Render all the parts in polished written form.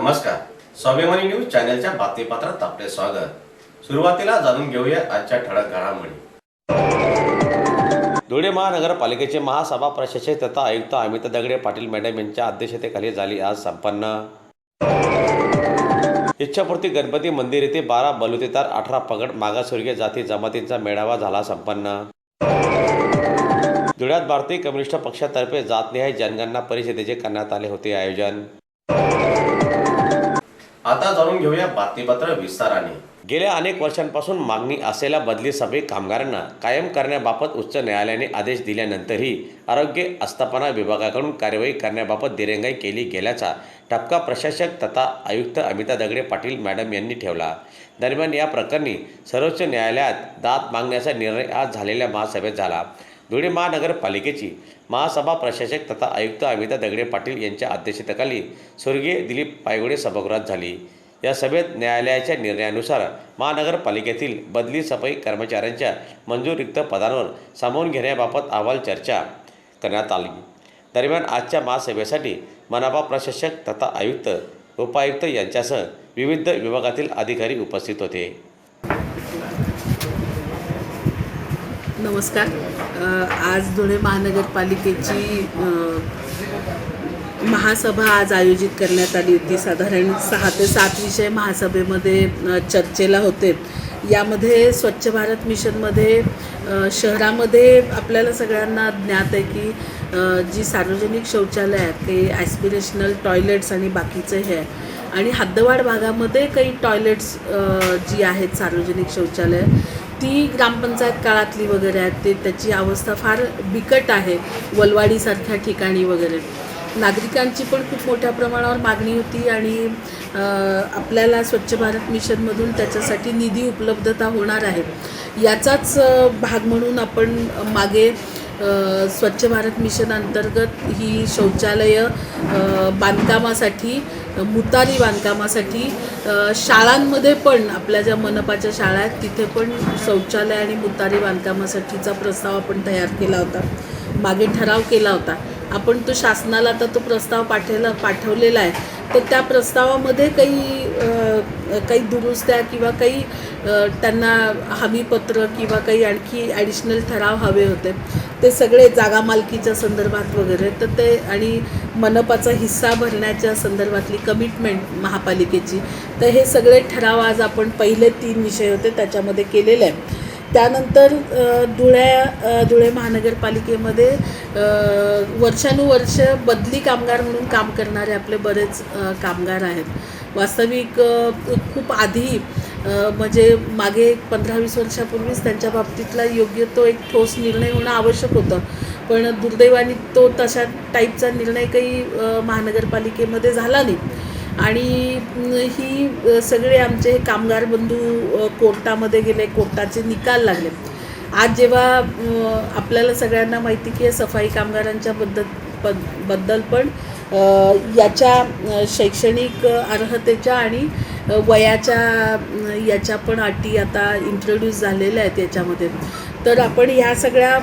नमस्कार, स्वाभिमानी न्यूज चॅनलच्या बातमीपत्रात आपले स्वागत। सुरुवातीला जाणून घेऊया आजच्या ठळक घडामोडी। धुळे महानगरपालिकेचे महासभा प्रशासक तथा आयुक्त अमिता दगडे पाटील मॅडम यांच्या अध्यक्षतेखाली झाली आज संपन्न। इच्छापूर्ती गणपती मंदिर येथे 12 बलुतेदार 18 पगड मागासवर्गीय जाती जमातींचा मेळावा झाला संपन्न। धुळ्यात भारतीय कम्युनिस्ट पक्षातर्फे जातनिहाय जनगणना परिषदेचे करण्यात आले होते आयोजन। आता जाणून घेऊया बातमीपत्र विस्ताराने। गेल्या अनेक वर्षांपासून मागणी असलेल्या बदली सभेत कामगारांना कायम करण्याबाबत उच्च न्यायालयाने आदेश दिल्यानंतरही आरोग्य आस्थापना विभागाकडून कार्यवाही करण्याबाबत दिरंगाई केली गेल्याचा ठपका प्रशासक तथा आयुक्त अमिता दगडे पाटील मॅडम यांनी ठेवला। दरम्यान या प्रकरणी सर्वोच्च न्यायालयात दाद मागण्याचा निर्णय आज झालेल्या महासभेत झाला। धुळे महानगरपालिकेची महासभा प्रशासक तथा आयुक्त अमिता दगडे पाटील यांच्या अध्यक्षतेखाली स्वर्गीय दिलीप पायगुडे सभागृहात झाली। या सभेत न्यायालयाच्या निर्णयानुसार महानगरपालिकेतील बदली सफाई कर्मचाऱ्यांच्या मंजूर रिक्त पदांवर सामावून घेण्याबाबत अहवाल चर्चा करण्यात आली। दरम्यान आजच्या महासभेसाठी मनपा प्रशासक तथा आयुक्त उपायुक्त यांच्यासह विविध विभागातील अधिकारी उपस्थित होते। नमस्कार। आज धुळे महानगरपालिकेची महासभा आज आयोजित करण्यात आली होती। साधारण 6 ते 7 विषय महासभेमध्ये चर्चेला होते। यामध्ये स्वच्छ भारत मिशनमध्ये शहरामध्ये आपल्याला सगळ्यांना ज्ञात आहे की जी सार्वजनिक शौचालय आहेत ते ॲस्पिरेशनल टॉयलेट्स आणि बाकीचं हे आहे, आणि हद्दवाढ भागामध्ये काही टॉयलेट्स जी आहेत सार्वजनिक शौचालय ती ग्रामपंचायत काळातली वगैरे आहेत, ते त्याची अवस्था फार बिकट आहे। वलवाडीसारख्या ठिकाणी वगैरे नागरिकांची पण खूप मोठ्या प्रमाणावर मागणी होती, आणि आपल्याला स्वच्छ भारत मिशनमधून त्याच्यासाठी निधी उपलब्धता होणार आहे। याचाच भाग म्हणून आपण मागे स्वच्छ भारत मिशन अंतर्गत ही शौचालय बांधकामासाठी, मुतारी बांधकामासाठी शाळांमध्ये पण आपल्या ज्या मनपाच्या शाळा आहेत तिथे पण शौचालय आणि मुतारी बांधकामासाठीचा प्रस्ताव आपण तयार केला होता, मागे ठराव केला होता आपण। तो शासनाला आता तो प्रस्ताव पाठवलेला आहे। तर त्या प्रस्तावामध्ये काही दुरुस्त्या किंवा काही त्यांना हमीपत्र किंवा काही आणखी ॲडिशनल ठराव हवे होते, ते सगळे जागा मालकीच्या संदर्भात वगैरे, तर ते आणि मनपाचा हिस्सा भरण्याच्या संदर्भातली कमिटमेंट महापालिकेची, तर हे सगळे ठराव आज आपण पहिले 3 विषय होते त्याच्यामध्ये केलेले आहे। त्यानंतर धुळे महानगरपालिकेमध्ये वर्षानुवर्ष बदली कामगार म्हणून काम करणारे आपले बरेच कामगार आहेत। वास्तविक खूप आधी म्हणजे मागे 15-20 वर्षापूर्वीच त्यांच्या बाबतीतला योग्य तो एक ठोस निर्णय होणं आवश्यक होतं, पण दुर्दैवाने तो तशा टाईपचा निर्णय काही महानगरपालिकेमध्ये झाला नाही, आणि ही सगळे आमचे कामगार बंधू कोर्टामध्ये गेले, कोर्टाचे निकाल लागले। आज जेव्हा आपल्याला सगळ्यांना माहिती की सफाई कामगारांच्या बद्दल पण याच्या शैक्षणिक अर्हतेच्या आणि याच्या पण अटी आता इंट्रोड्यूस झालेल्या आहेत याच्यामध्ये। तर आपण ह्या सगळ्या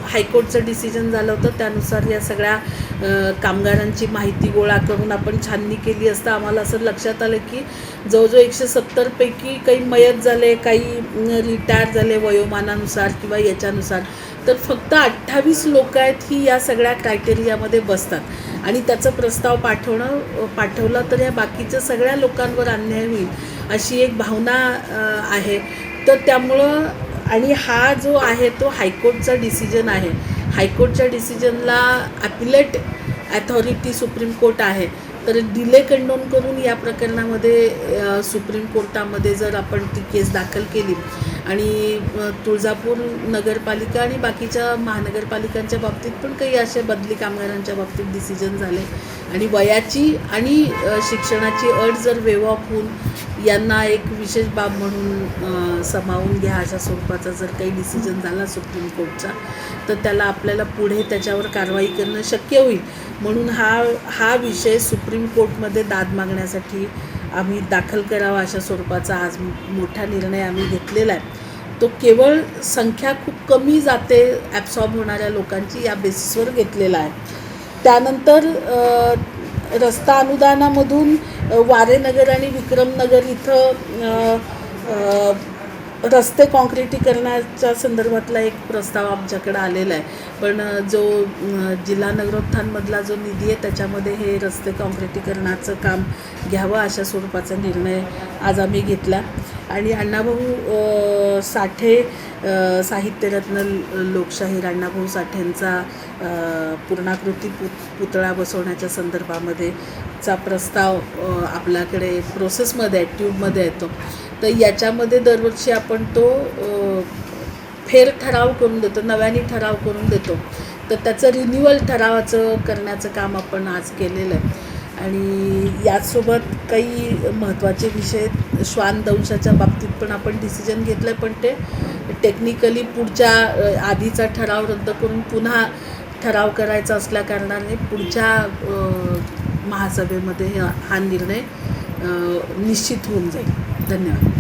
हायकोर्टचं डिसिजन झालं होतं, त्यानुसार या सगळ्या कामगारांची माहिती गोळा करून आपण छाननी केली असता आम्हाला असं लक्षात आलं की जवळजवळ 170 पैकी काही मयत झाले, काही रिटायर झाले वयोमानानुसार किंवा याच्यानुसार, तर फक्त 28 लोक आहेत ही या सगळ्या क्रायटेरियामध्ये बसतात, आणि त्याचा प्रस्ताव पाठवला तर या बाकीच्या सगळ्या लोकांवर अन्याय होईल अशी एक भावना आहे। तर त्यामुळं, आणि हा जो आहे तो हायकोर्टचा डिसिजन आहे, हायकोर्टच्या डिसिजनला ॲपिलेट ॲथॉरिटी सुप्रीम कोर्ट आहे, तर डिले कंडोन करून या प्रकरणामध्ये सुप्रीम कोर्टामध्ये जर आपण ती केस दाखल केली, आणि तुळजापूर नगरपालिका आणि बाकीच्या महानगरपालिकांच्या बाबतीत पण काही असे बदली कामगारांच्या बाबतीत डिसिजन झाले, आणि वयाची आणि शिक्षणाची अट जर वेव ऑफ होऊन यांना एक विशेष बाब म्हणून सामावून घ्या अशा स्वरूपाचा जर काही डिसिजन झाला सुप्रीम कोर्टचा, तर त्याला आपल्याला पुढे त्याच्यावर कारवाई करणं शक्य होईल। म्हणून हा विषय सुप्रीम कोर्टमध्ये दाद मागण्यासाठी आम्ही दाखल करावा अशा स्वरूपाचा आज मोठा निर्णय आम्ही घेतलेला आहे। तो केवळ संख्या खूप कमी जाते ॲब्सॉर्ब होणाऱ्या लोकांची या बेसिसवर घेतलेला आहे। त्यानंतर रस्ता अनुदानामधून वारेनगर आणि विक्रमनगर इथं रस्ते काँक्रिटीकरणाच्या संदर्भातला एक प्रस्ताव आमच्याकडे आलेला आहे, पण जो जिल्हा नगरोत्थानमधला जो निधी आहे त्याच्यामध्ये हे रस्ते काँक्रिटीकरणाचं काम घ्यावं अशा स्वरूपाचा निर्णय आज आम्ही घेतला. आणि अण्णाभाऊ साठे साहित्यरत्न लोकशाहीर अण्णाभाऊ साठेंचा पूर्णाकृती पुतळा बसवण्याच्या संदर्भामध्ये चा प्रस्ताव आपल्याकडे प्रोसेसमध्ये आहे, ट्यूबमध्ये येतो. तर याच्यामध्ये दरवर्षी आपण तो फेर ठराव करून देतो, नव्याने ठराव करून देतो. तर त्याचं रिन्युअल ठरावाचं करण्याचं काम आपण आज केलेलं आहे. आणि याचसोबत काही महत्त्वाचे विषय श्वानदंशाच्या बाबतीत पण आपण डिसिजन घेतलं आहे, पण ते टेक्निकली पुढच्या आधीचा ठराव रद्द करून पुन्हा ठराव करायचा असल्याकारणाने पुढच्या महासभेमध्ये हा निर्णय निश्चित होऊन जाईल. धन्यवाद.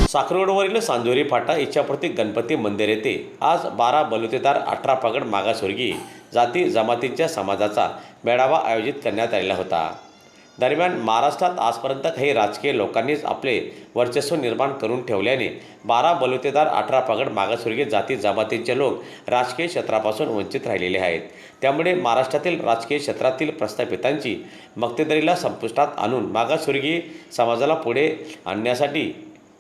साखरवडवरील सांजोरी फाटा इच्छाप्रतीक गणपती मंदिर येथे आज 12 बलुतेदार 18 पगड मागासवर्गीय जाती जमातींच्या समाजाचा मेळावा आयोजित करण्यात आलेला होता. दरम्यान महाराष्ट्रात आजपर्यंत काही राजकीय लोकांनीच आपले वर्चस्व निर्माण करून ठेवल्याने 12 बलुतेदार 18 पगड मागासवर्गीय जाती जमातींचे लोक राजकीय क्षेत्रापासून वंचित राहिलेले आहेत. त्यामुळे महाराष्ट्रातील राजकीय क्षेत्रातील प्रस्थापितांची मक्तेदारीला संपुष्टात आणून मागासवर्गीय समाजाला पुढे आणण्यासाठी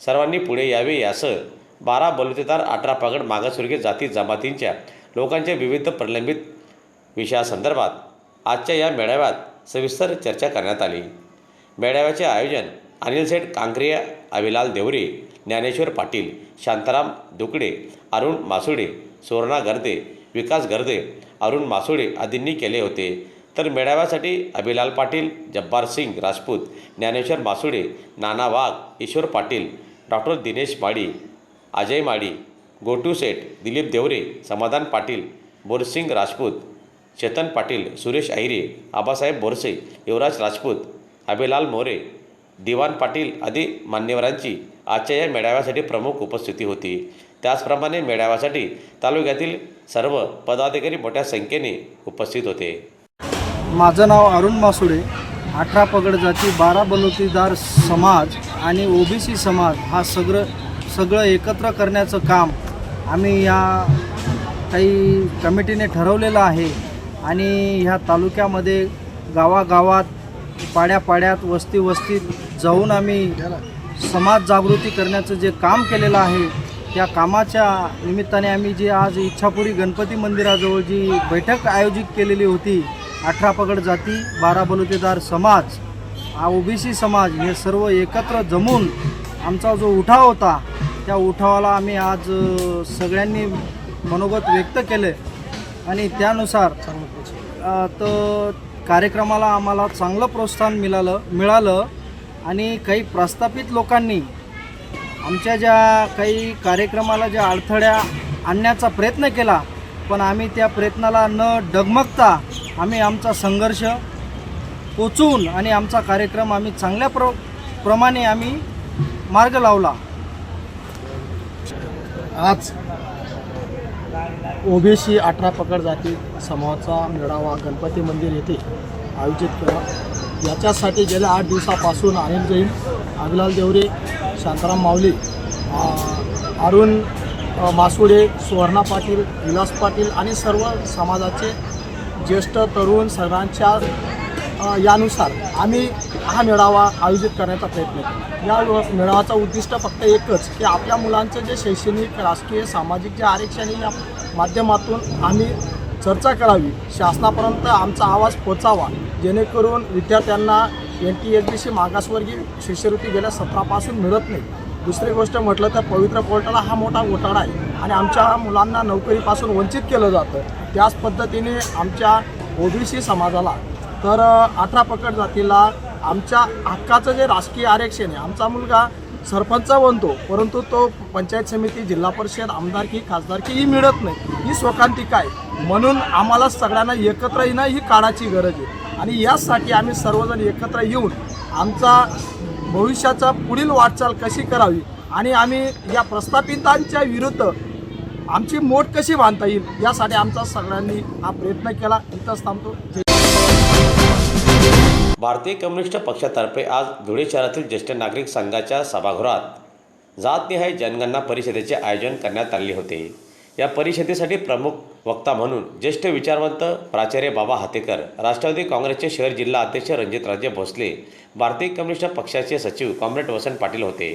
सर्वांनी पुढे यावे असं 12 बलुतेदार 18 पगड मागासवर्गीय जाती जमातींच्या लोकांच्या विविध प्रलंबित विषयासंदर्भात आजच्या या मेळाव्यात सविस्तर चर्चा करण्यात आली. मेळाव्याचे आयोजन अनिल सेठ कांक्रिया, अभिलाल देवरे, ज्ञानेश्वर पाटील, शांताराम दुकडे, अरुण मासुडे, सुवर्णा गर्दे, विकास गर्दे, अरुण मासुडे आदींनी केले होते. तर मेळाव्यासाठी अभिलाल पाटील, जब्बार सिंग राजपूत, ज्ञानेश्वर मासुडे, नाना वाघ, ईश्वर पाटील, डॉक्टर दिनेश माडी, अजय माडी, गोटू सेठ, दिलीप देवरे, समाधान पाटील, बोरसिंग राजपूत, चेतन पाटील, सुरेश अहिरे, आबासाहेब बोरसे, युवराज राजपूत, अभिलाल मोरे, दिवान पाटील आदी मान्यवरांची आजच्या या मेळाव्यासाठी प्रमुख उपस्थिती होती. त्याचप्रमाणे मेळाव्यासाठी तालुक्यातील सर्व पदाधिकारी मोठ्या संख्येने उपस्थित होते. माझं नाव अरुण मासुडे. 18 पगड जाती, 12 बलुतेदार समाज आणि OBC समाज हा सगळं एकत्र करण्याचं काम आम्ही या काही कमिटीने ठरवलेलं आहे. आणि ह्या तालुक्यामध्ये गावागावात, पाड्यापाड्यात, वस्तीत जाऊन आम्ही समाज जागृती करण्याचं जे काम केलेलं आहे, त्या कामाच्या निमित्ताने आम्ही जी आज इच्छापुरी गणपती मंदिराजवळ जी बैठक आयोजित केलेली होती, 18 पगड जाती, 12 बलुतेदार समाज, OBC समाज हे सर्व एकत्र जमून आमचा जो उठाव होता, त्या उठावाला आम्ही आज सगळ्यांनी मनोगत व्यक्त केले. आणि त्यानुसार तर कार्यक्रमाला आम्हाला चांगलं प्रोत्साहन मिळालं. आणि काही प्रस्थापित लोकांनी आमच्या ज्या काही कार्यक्रमाला ज्या अडथळ्या आणण्याचा प्रयत्न केला, पण आम्ही त्या प्रयत्नाला न डगमगता आम्ही आमचा संघर्ष पोचवून आणि आमचा कार्यक्रम आम्ही चांगल्या प्रमाणे आम्ही मार्ग लावला. आज OBC 18 पगड जाती समूहाचा मेळावा गणपती मंदिर येथे आयोजित केला. याच्यासाठी गेल्या 8 दिवसापासून अनिल जैन, अभिलाल देवरे, शांताराम माऊली, अरुण मासुडे, सुवर्णा पाटील, विलास पाटील आणि सर्व समाजाचे ज्येष्ठ तरुण सर्वांच्या यानुसार आम्ही हा मेळावा आयोजित करण्याचा प्रयत्न केला. या मेळाव्याचा उद्दिष्ट फक्त एकच की आपल्या मुलांचं जे शैक्षणिक, राजकीय, सामाजिक जे आरक्षण या माध्यमातून आम्ही चर्चा करावी, शासनापर्यंत आमचा आवाज पोचावा, जेणेकरून विद्यार्थ्यांना NTSBC मागासवर्गीय शिष्यवृत्ती गेल्या 17पासून मिळत नाही. दुसरी गोष्ट म्हटलं तर पवित्र पोर्टलला हा मोठा घोटाळा आहे आणि आमच्या मुलांना नोकरीपासून वंचित केलं जातं. त्याच पद्धतीने आमच्या OBC समाजाला तर 18 पगड जातीला आमच्या हक्काचं जे राजकीय आरक्षण आहे, आमचा मुलगा सरपंच बनतो परंतु तो पंचायत समिती, जिल्हा परिषद, आमदारकी, खासदारकीही मिळत नाही. ही शोकांतिका आहे. म्हणून आम्हाला सगळ्यांना एकत्र येणं ही काळाची गरज आहे आणि यासाठी आम्ही सर्वजण एकत्र येऊन आमचा भविष्याचा पुढील वाटचाल कशी करावी आणि आम्ही या प्रस्थापितांच्या विरुद्ध आमची मोठ कशी बांधता येईल यासाठी आमचा सगळ्यांनी हा प्रयत्न केला. इथंच थांबतो. भारतीय कम्युनिस्ट पक्षातर्फे आज धुळे शहरातील ज्येष्ठ नागरिक संघाच्या सभागृहात जातनिहाय जनगणना परिषदेचे आयोजन करण्यात आले होते। या परिषदेसाठी प्रमुख वक्ता म्हणून ज्येष्ठ विचारवंत प्राचार्य बाबा हातेकर, राष्ट्रवादी काँग्रेसचे शहर जिल्हा अध्यक्ष रणजितराजे भोसले, भारतीय कम्युनिस्ट पक्षाचे सचिव कॉम्रेड वसंत पाटील होते।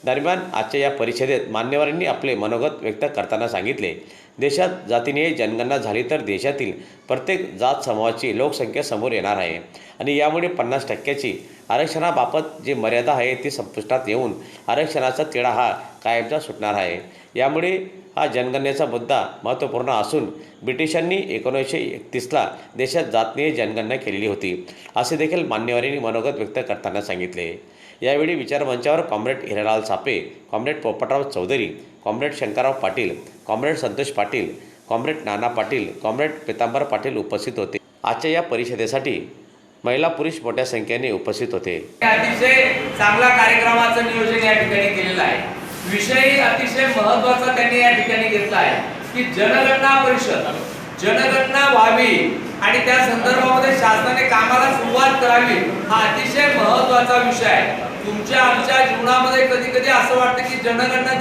दरम्यान आजच्या या परिषदेत मान्यवरांनी आपले मनोगत व्यक्त करताना सांगितले, देशात जातीने जनगणना झाली तर देशातील प्रत्येक जात समूहाची लोकसंख्या समोर येणार आहे आणि यामुळे 50% आरक्षणाबाबत जी मर्यादा आहे ती संपुष्टात येऊन आरक्षणाचा तिढा हा कायमचा सुटणार आहे। यामुळे हा जनगणनेचा मुद्दा महत्त्वपूर्ण असून ब्रिटिशांनी 1931ला देशात जातीय जनगणना केलेली होती, असे देखील मान्यवरांनी मनोगत व्यक्त करताना सांगितले। यावेळी विचारमंचावर comrade Hiralal Sape, comrade Popatrao Chaudhari, comrade Shankarrao Patil, comrade Santosh Patil, comrade Nana Patil, comrade Pitambar Patil उपस्थित होते। आजच्या या परिषदेसाठी महिला पुरुष मोठ्या संख्येने उपस्थित होते। अतिशय चांगला कार्यक्रमाचं नियोजन या ठिकाणी केलेलं आहे। विषय अतिशय महत्त्वाचा त्यांनी या ठिकाणी घेतला आहे की जनगणना परिषद, जनगणना व्हावी आणि त्या संदर्भामध्ये शासनाने कामाला सुरुवात करावी, हा अतिशय महत्त्वाचा विषय आहे। तुमच्या आमच्या जीवनामध्ये कधी कधी असं वाटतं की जनगणना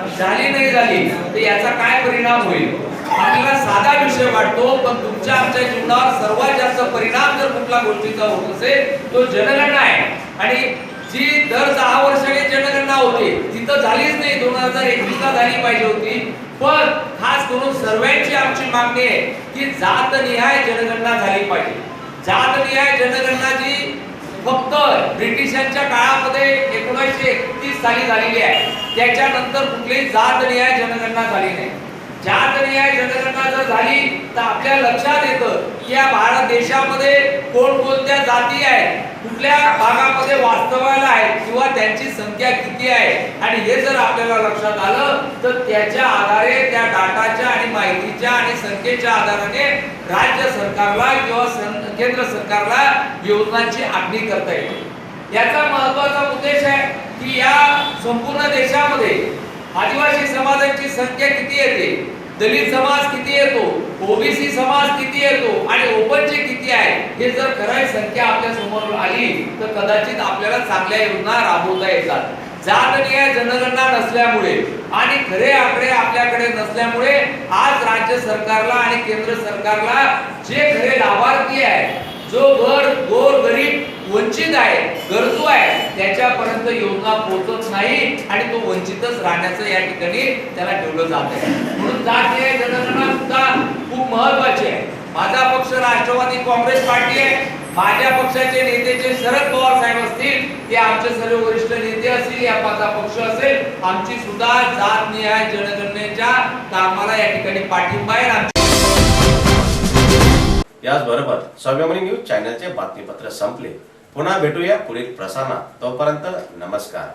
झाली नाही झाली तर याचा काय परिणाम होईल। आपल्याला साधा विषय वाटतो, पण तुमच्या आमच्या जीवनावर सर्वात जास्त परिणाम जर कुठल्या गोष्टीचा होत असेल तो जनगणना आहे। आणि जी दर 10 वर्षांनी जनगणना होते तिथं झालीच नाही, 2021ला झाली पाहिजे होती। पण खास करून सर्वांची आमची मागणी आहे की जातनिहाय जनगणना झाली पाहिजे। जातनिहाय जनगणना जी फक्त ब्रिटिशांच्या काळामध्ये 1931 साली झालेली आहे, त्याच्यानंतर कुठलीही जातनिहाय जनगणना झाली नाही। जातनिहाय जनगणना जर झाली तर आपल्या लक्षात येतं की या भारत देशामध्ये कोणकोणत्या जाती आहेत, कुठल्या भागामध्ये वास्तव्याला आहेत किंवा त्यांची संख्या किती आहे, आणि हे जर आपल्याला लक्षात आलं तर त्याच्या आधारे त्या डाटाच्या आणि माहितीच्या आणि संख्येच्या आधाराने राज्य सरकारला किंवा केंद्र सरकारला योजनांची आखणी करता येते। याचा महत्त्वाचा उद्देश आहे की या संपूर्ण देशामध्ये आदिवासी समाजाची संख्या किती येते, दलित समाज किती येतो, ओबीसी समाज किती येतो आणि ओपनचे किती आहे, हे जर खरी संख्या आपल्या समोर आली तर कदाचित आपल्याला चांगल्या योजना राबवता येतात। जातनिहाय जनगणना नसल्यामुळे आणि खरे आकडे आपल्याकडे नसल्यामुळे आज राज्य सरकारला आणि केंद्र सरकारला जे खरे लाभार्थी आहेत, जो गोर गरीब वंचित आहे, गरजू आहे, त्याच्यापर्यंत योजना पोहोचत नाही आणि तो वंचितच राहण्याचं या ठिकाणी त्याला ठेवलं जात आहे। म्हणून जातीय जनगणना सुद्धा खूप महत्त्वाची आहे। माझा पक्ष राष्ट्रवादी काँग्रेस पार्टी आहे। माझ्या पक्षाचे नेते शरद पवार साहेब असतील, ते आमचे सर्व वरिष्ठ नेते असतील, या माझा पक्ष असेल, आमची सुद्धा जातनिहाय जनगणनेच्या कामाला या ठिकाणी पाठिंबा आहे। याचबरोबर स्वाभिमानी न्यूज चॅनलचे बातमीपत्र संपले। पुन्हा भेटूया पुढील प्रसारणात, तोपर्यंत नमस्कार।